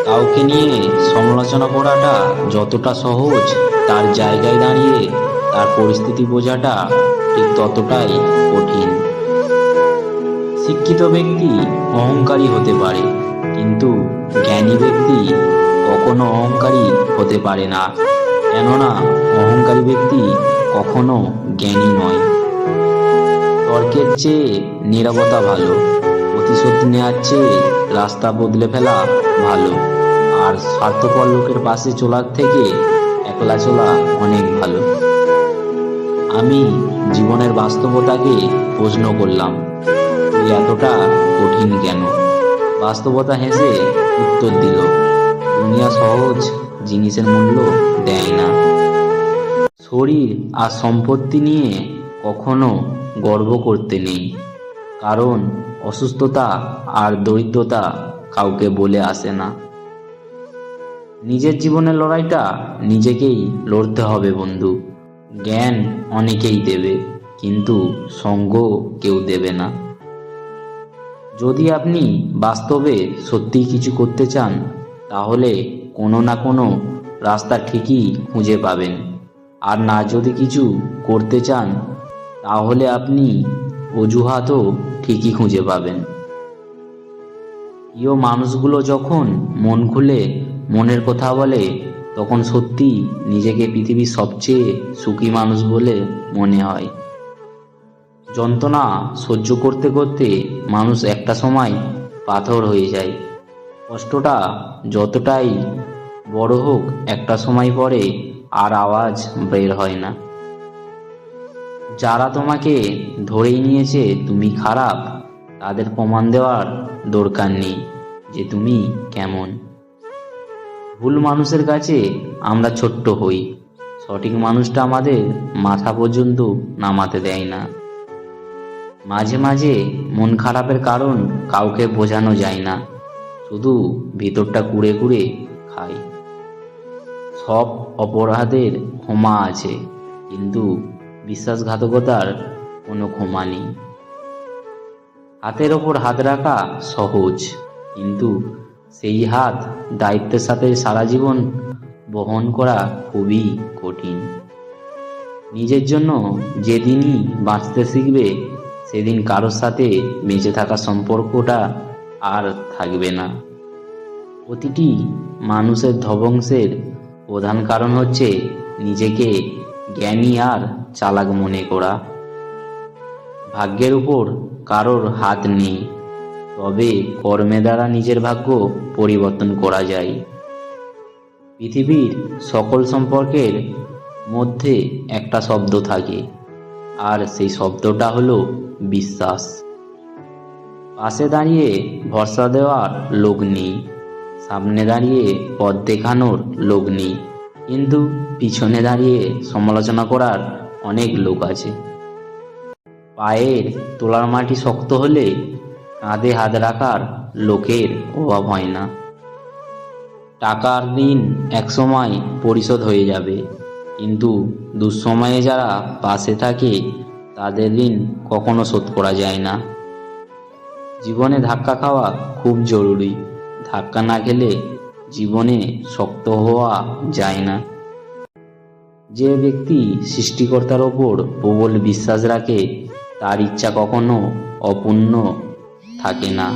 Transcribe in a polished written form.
কাউকে নিয়ে সমালোচনা করাটা যতটা সহজ, তার জায়গায় দাঁড়িয়ে তার পরিস্থিতি বোঝাটা ঠিক ততটাই কঠিন। শিক্ষিত ব্যক্তি অহংকারী হতে পারে, কিন্তু জ্ঞানী ব্যক্তি কখনো অহংকারী হতে পারে না। কেননা অহংকারী ব্যক্তি কখনো জ্ঞানী নয়। তর্কের চেয়ে নীরবতা ভালো, প্রতিশোধ নেওয়ার চেয়ে রাস্তা বদলে ফেলা ভালো, আর স্বার্থপর লোকের পাশে চলার থেকে একলা চলা অনেক ভালো। আমি জীবনের বাস্তবতাকে প্রশ্ন করলাম, তুই এতটা কঠিন কেন? বাস্তবতা হেসে উত্তর দিল, দুনিয়া সহজ জিনিসের মূল্য দেয় না। শরীর আর সম্পত্তি নিয়ে কখনো গর্ব করতে নেই, কারণ অসুস্থতা আর দরিদ্রতা কাউকে বলে আসে না। নিজের জীবনের লড়াইটা নিজেকেই লড়তে হবে বন্ধু। জ্ঞান অনেকেই দেবে, কিন্তু সঙ্গ কেউ দেবে না। যদি আপনি বাস্তবে সত্যিই কিছু করতে চান, তাহলে কোনো না কোনো রাস্তা ঠিকই খুঁজে পাবেন। আর না যদি কিছু করতে চান, তাহলে আপনি অজুহাতও ঠিকই খুঁজে পাবেন। প্রিয় মানুষগুলো যখন মন খুলে মনের কথা বলে, তখন সত্যি নিজেকে পৃথিবীর সবচেয়ে সুখী মানুষ বলে মনে হয়। যন্ত্রণা সহ্য করতে করতে মানুষ একটা সময় পাথর হয়ে যায়। কষ্টটা যতটাই বড় হোক, একটা সময় পরে আর আওয়াজ বের হয় না। যারা তোমাকে ধরেই নিয়েছে তুমি খারাপ, তাদের প্রমাণ দেওয়ার দরকার নেই যে তুমি কেমন। ভুল মানুষের কাছে আমরা ছোট্ট হই, সঠিক মানুষটা আমাদের মাথা পর্যন্ত নামাতে দেয় না। মাঝে মাঝে মন খারাপের কারণ কাউকে বোঝানো যায় না, শুধু ভিতরটা কুড়ে কুড়ে খায়। সব অপরাধের ক্ষমা আছে, কিন্তু বিশ্বাসঘাতকতার কোনো ক্ষমা নেই। হাতের ওপর হাত রাখা সহজ, কিন্তু সেই হাত দায়িত্বের সাথে সারা জীবন বহন করা খুবই কঠিন। নিজের জন্য যেদিনই বাঁচতে শিখবে, সেদিন কারোর সাথে বেঁচে থাকা সম্পর্কটা আর থাকবে না। প্রতিটি মানুষের ধ্বংসের প্রধান কারণ হচ্ছে নিজেকে জ্ঞানী আর চালাক মনে করা। ভাগ্যের উপর কারোর হাত নেই, তবে কর্মে দ্বারা নিজের ভাগ্য পরিবর্তন করা যায়। পৃথিবীর সকল সম্পর্কের মধ্যে একটা শব্দ থাকে, আর সেই শব্দটা হলো বিশ্বাস। পাশে দাঁড়িয়ে ভরসা দেওয়ার লোক নেই, সামনে দাঁড়িয়ে পথ দেখানোর লোক নেই, কিন্তু পিছনে দাঁড়িয়ে সমালোচনা করার অনেক লোক আছে। পায়ের তোলার মাটি শক্ত হলে কাঁধে হাত রাখার লোকের অভাব হয় না। টাকার ঋণ একসময় পরিশোধ হয়ে যাবে, কিন্তু দুঃসময়ে যারা পাশে থাকে তাদের ঋণ কখনো শোধ করা যায় না। জীবনে ধাক্কা খাওয়া খুব জরুরি, ধাক্কা না খেলে জীবনে শক্ত হওয়া যায় না। যে ব্যক্তি সৃষ্টিকর্তার ওপর প্রবল বিশ্বাস রাখে, তার ইচ্ছা কখনো অপূর্ণ থাকে না।